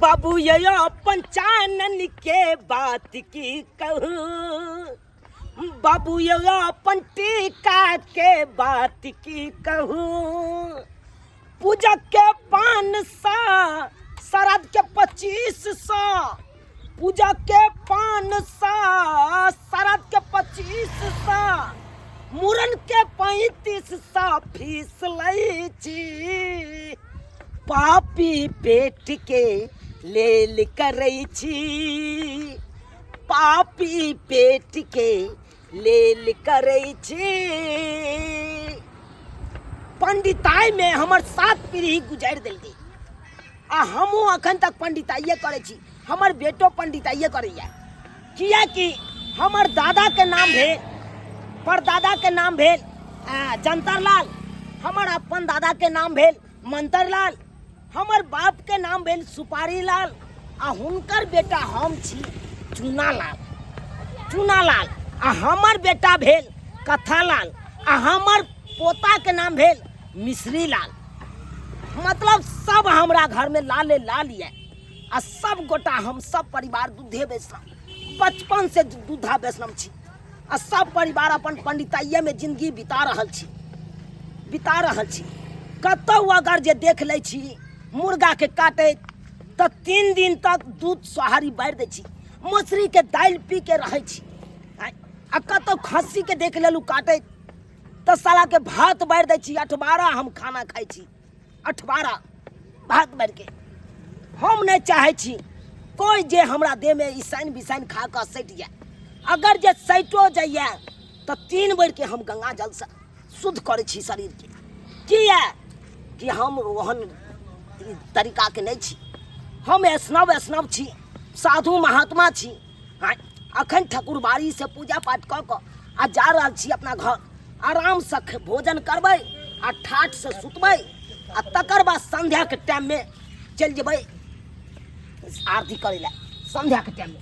बाबू यो पंचानन के बात की कहूँ, बाबू यो अपन टीका के बात की कहूँ। पूजा के 500, श्राद्ध के 2500, पूजा के 500, श्राद्ध के 2500, मूरन के 3500 फीस लै छी। पापी पेट के लेल करै छी, पापी पेट के लेल करै छी। पंडिताई में हमर 7 पीढ़ी गुजर देलकै आ हमहूँ अखन तक पंडिताइए करै छी। हमर बेटो पंडिताइए करैया, कियाकि हमर दादा के नाम भेल, परदादा के नाम भेल जंतरलाल, हमर अपन दादा के नाम भेल मंतरलाल, हमर बाप के नाम भेल सुपारी लाल, आ हुनकर बेटा हम छी चूनालाल, चूनालाल, आ हमर बेटा भेल कथालाल, आ हमर पोता के नाम भेल मिश्री लाल। मतलब सब हमरा घर में लाले लाल ये, आ सब गोटा हम सब परिवार दूधे बेचलम, बचपन से दूधा बेचलम छी, आ सब परिवार अपन पंडिताइये में जिंदगी बिता रहल छी। कतौ अगर जे देख लै छी मुर्गा के काटे तो 3 दिन तक दूध सोहारी बारि दै छी, मछली के दालि पी के रहे छी। आ कतौ खस्सी के देख लेलू काटे तो साला के भात बारि दै छी। 8-12 हम खाना खाई छी, 8-12 भात बारि के। हम नहीं चाहे छी कोई जे हमरा देह में ईसाइन बिसाइन खा कर सटि जाए। अगर जे सटो जाइए तो 3 बेर के हम गंगा जल से शुद्ध करे छी शरीर के। किया कि हम ओहन तरीका के नहीं छी, हम वैष्णव छी, साधु महात्मा छी। अखन ठकुरबाड़ी से पूजा पाठ क के आ जा रहल छी अपना घर, आराम से भोजन करबै आ ठाठ से सुतबै, आ तकर बाद संध्या के टाइम में चल जेबै आरती करे ला, संध्या के टाइम में।